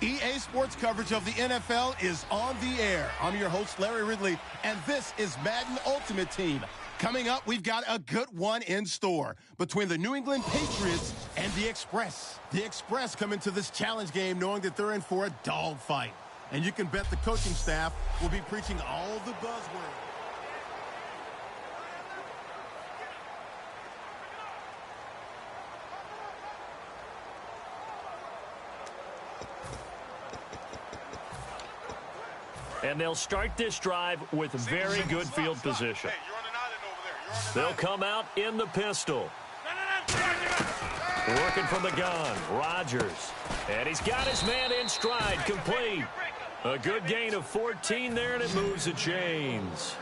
EA Sports coverage of the NFL is on the air. I'm your host, Larry Ridley, and this is Madden Ultimate Team. Coming up, we've got a good one in store between the New England Patriots and the Express. The Express come into this challenge game knowing that they're in for a dogfight. And you can bet the coaching staff will be preaching all the buzzwords. And they'll start this drive with very good field position. They'll come out in the pistol. Working from the gun, Rodgers. And he's got his man in stride, complete. A good gain of 14 there, and it moves the chains.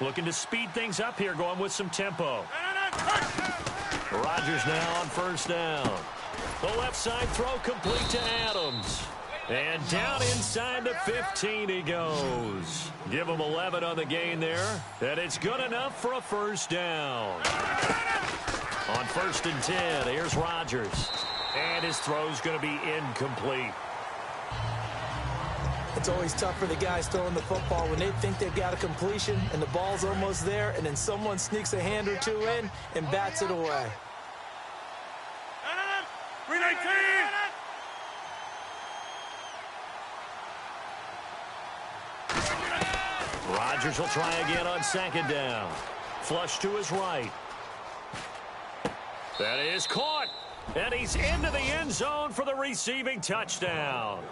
Looking to speed things up here, going with some tempo. Rodgers now on first down. The left side throw complete to Adams. And down inside the 15 he goes. Give him 11 on the gain there. And it's good enough for a first down. On 1st and 10, here's Rodgers. And his throw's going to be incomplete. It's always tough for the guys throwing the football when they think they've got a completion and the ball's almost there, and then someone sneaks a hand or two in and bats it away. 319! Rodgers will try again on 2nd down. Flush to his right. That is caught. And he's into the end zone for the receiving touchdown.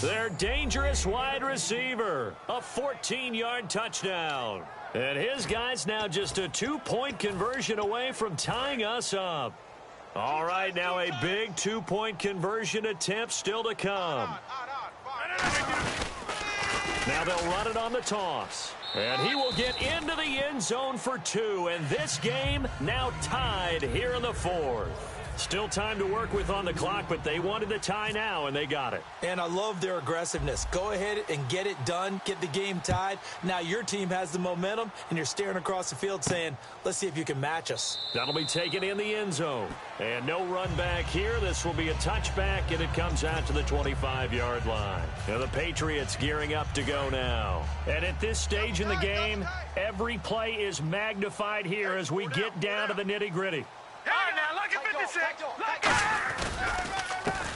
Their dangerous wide receiver. A 14-yard touchdown. And his guy's now just a 2-point conversion away from tying us up. All right, now a big 2-point conversion attempt still to come. Now they'll run it on the toss. And he will get into the end zone for 2. And this game now tied here in the 4th. Still time to work with on the clock, but they wanted the tie now, and they got it. And I love their aggressiveness. Go ahead and get it done. Get the game tied. Now your team has the momentum, and you're staring across the field saying, let's see if you can match us. That'll be taken in the end zone. And no run back here. This will be a touchback, and it comes out to the 25-yard line. Now the Patriots gearing up to go now. And at this stage in the game, every play is magnified here as we get down to the nitty-gritty. Now look at 56.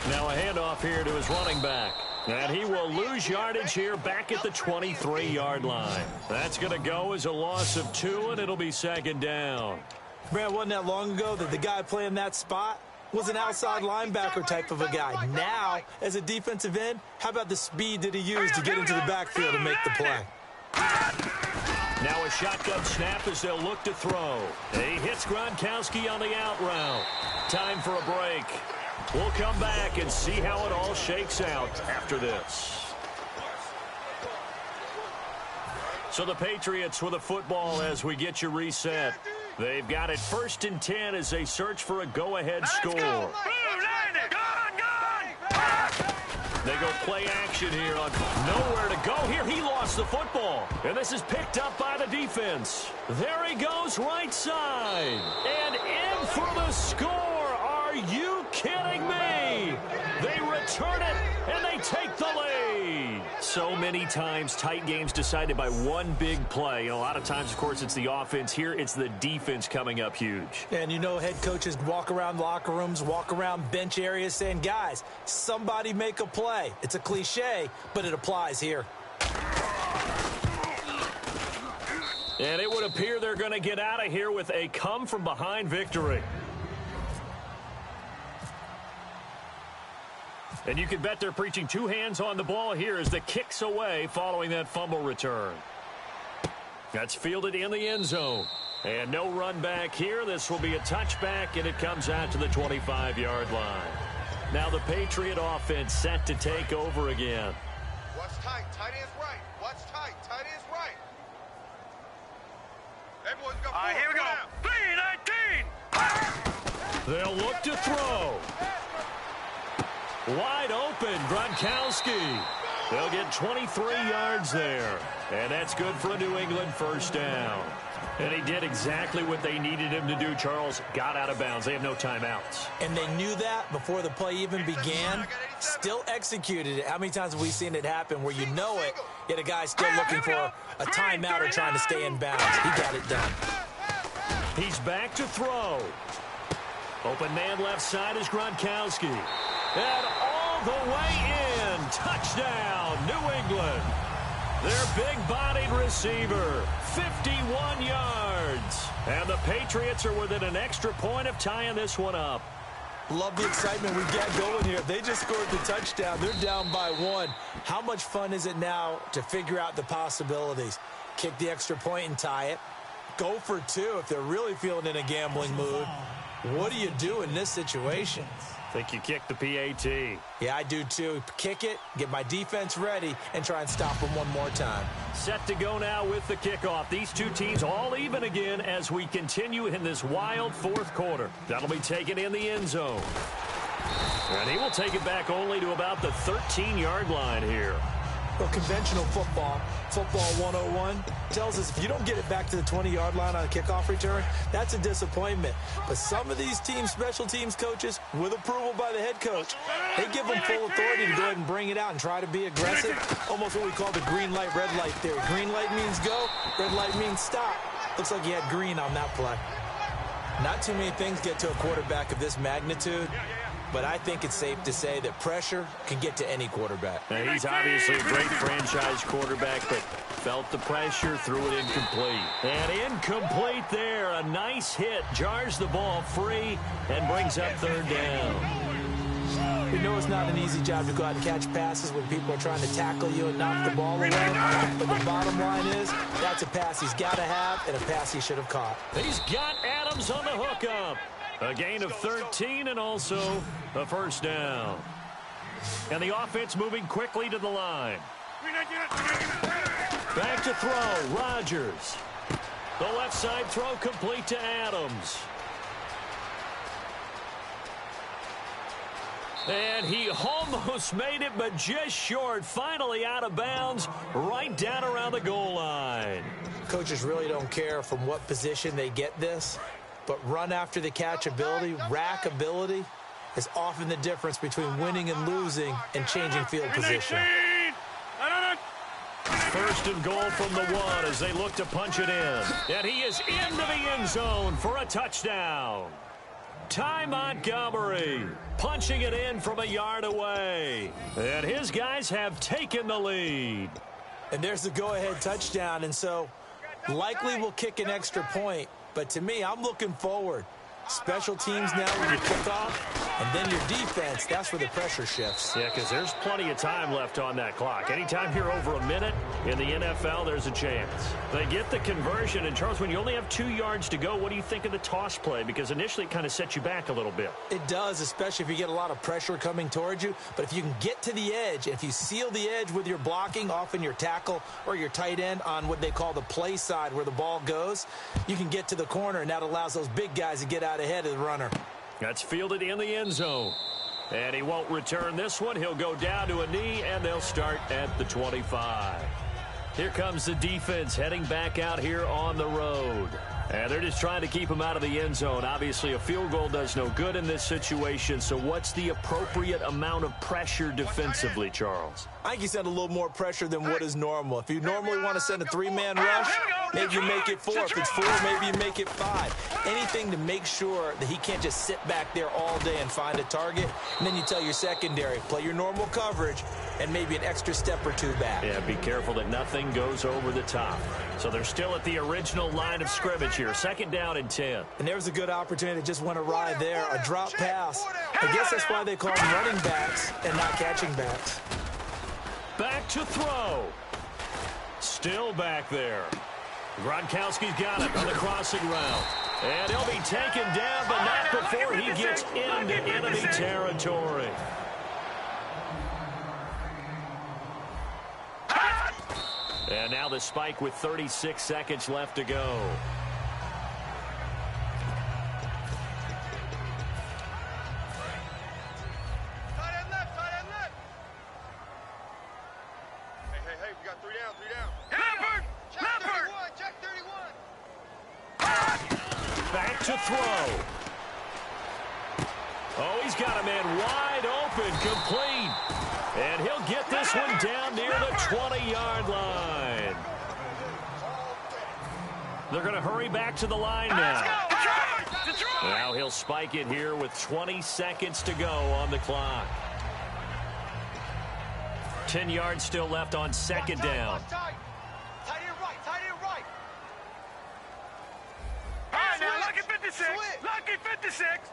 Now a handoff here to his running back. And he will lose yardage here back at the 23-yard line. That's going to go as a loss of 2, and it'll be 2nd down. Man, wasn't that long ago that the guy playing that spot was an outside linebacker type of a guy. Now, as a defensive end, how about the speed that he used to get into the backfield and make the play? Now a shotgun snap as they'll look to throw. He hits Gronkowski on the out route. Time for a break. We'll come back and see how it all shakes out after this. So the Patriots with a football as we get you reset. They've got it 1st and 10 as they search for a go-ahead score. They go play action here on nowhere to go. Here he lost the football. And this is picked up by the defense. There he goes right side. And in for the score. Are you kidding me? They return it and they take the lead. So many times tight games decided by one big play. And a lot of times, of course, it's the offense. Here it's the defense coming up huge. And you know head coaches walk around locker rooms, walk around bench areas saying, guys, somebody make a play. It's a cliche, but it applies here. And it would appear they're going to get out of here with a come-from-behind victory. And you can bet they're preaching 2 hands on the ball here as the kick's away following that fumble return. That's fielded in the end zone. And no run back here. This will be a touchback, and it comes out to the 25-yard line. Now the Patriot offense set to take over again. What's tight? Tight end's right. What's tight? Tight end's right. Everyone's got All right, here we go. 319. They'll look to throw. Wide open, Gronkowski. They'll get 23 yards there. And that's good for a New England first down. And he did exactly what they needed him to do, Charles. Got out of bounds. They have no timeouts. And they knew that before the play even began. Still executed it. How many times have we seen it happen where you know it, yet a guy's still looking for a timeout or trying to stay in bounds? He got it done. He's back to throw. Open man left side is Gronkowski. And all the way in. Touchdown, New England. Their big-bodied receiver, 51 yards. And the Patriots are within an extra point of tying this one up. Love the excitement we get going here. They just scored the touchdown. They're down by 1. How much fun is it now to figure out the possibilities? Kick the extra point and tie it. Go for 2 if they're really feeling in a gambling mood. What do you do in this situation? I think you kick the PAT. Yeah, I do too. Kick it, get my defense ready, and try and stop them one more time. Set to go now with the kickoff. These two teams all even again as we continue in this wild fourth quarter. That'll be taken in the end zone. And he will take it back only to about the 13-yard line here. Well, conventional football 101, tells us if you don't get it back to the 20-yard line on a kickoff return, that's a disappointment. But some of these teams, special teams coaches, with approval by the head coach, they give them full authority to go ahead and bring it out and try to be aggressive. Almost what we call the green light, red light theory. Green light means go, red light means stop. Looks like he had green on that play. Not too many things get to a quarterback of this magnitude, but I think it's safe to say that pressure can get to any quarterback. Now, he's obviously a great franchise quarterback, but felt the pressure, threw it incomplete. And incomplete there. A nice hit. Jars the ball free and brings up third down. We know it's not an easy job to go out and catch passes when people are trying to tackle you and knock the ball away. But the bottom line is, that's a pass he's got to have and a pass he should have caught. He's got Adams on the hookup. A gain of 13 and also a first down. And the offense moving quickly to the line. Back to throw, Rodgers. The left side throw complete to Adams. And he almost made it, but just short. Finally out of bounds, right down around the goal line. Coaches really don't care from what position they get this. But run after the catch ability, rack ability, is often the difference between winning and losing and changing field position. First and goal from the 1 as they look to punch it in. And he is into the end zone for a touchdown. Ty Montgomery punching it in from a yard away. And his guys have taken the lead. And there's the go-ahead touchdown. And so likely we'll kick an extra point. But to me, I'm looking forward. Special teams now with your kickoff, and then your defense, that's where the pressure shifts. Yeah, because there's plenty of time left on that clock. Anytime you're over a minute in the NFL, there's a chance. They get the conversion, and Charles, when you only have 2 yards to go, what do you think of the toss play? Because initially it kind of sets you back a little bit. It does, especially if you get a lot of pressure coming towards you. But if you can get to the edge, if you seal the edge with your blocking, often your tackle or your tight end on what they call the play side where the ball goes, you can get to the corner, and that allows those big guys to get out ahead of the runner. That's fielded in the end zone. And he won't return this one. He'll go down to a knee, and they'll start at the 25. Here comes the defense heading back out here on the road. And they're just trying to keep him out of the end zone. Obviously, a field goal does no good in this situation. So what's the appropriate amount of pressure defensively, Charles? I think you send a little more pressure than what is normal. If you normally want to send a 3-man rush, maybe you make it 4. If it's 4, maybe you make it 5. Anything to make sure that he can't just sit back there all day and find a target. And then you tell your secondary, play your normal coverage and maybe an extra step or 2 back. Yeah, be careful that nothing goes over the top. So they're still at the original line of scrimmage here. 2nd down and 10. And there's a good opportunity to just went awry there. A drop pass. I guess that's why they call them running backs and not catching backs. Back to throw. Still back there. Gronkowski's got it on the crossing route. And he'll be taken down, but not before he gets into enemy territory. And now the spike with 36 seconds left to go. Hey, we got 3 down, 3 down. Leopard! Jack Leopard! 31, Jack 31. Back to throw. Oh, he's got a man wide open, complete. And he'll get this one down near the 20-yard line. They're going to hurry back to the line now. Now he'll spike it here with 20 seconds to go on the clock. 10 yards still left on second down. Tight end right, tight end right. All right, now, lucky 56. Lucky 56.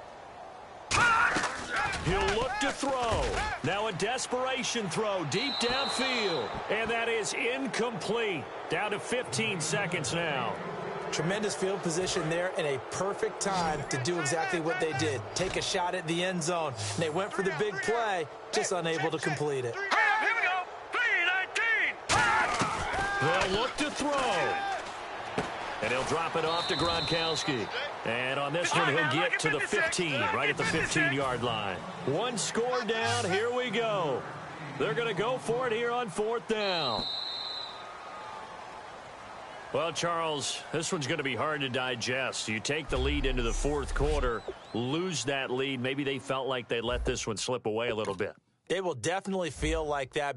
He'll look to throw. Now a desperation throw deep downfield. And that is incomplete. Down to 15 seconds now. Tremendous field position there and a perfect time to do exactly what they did. Take a shot at the end zone. And they went for the big play, just unable to complete it. Here we go. 3-19. They'll look to throw. And he'll drop it off to Gronkowski. And on this one, he'll get to the 15, right at the 15-yard line. One score down. Here we go. They're going to go for it here on 4th down. Well, Charles, this one's going to be hard to digest. You take the lead into the 4th quarter, lose that lead. Maybe they felt like they let this one slip away a little bit. They will definitely feel like that.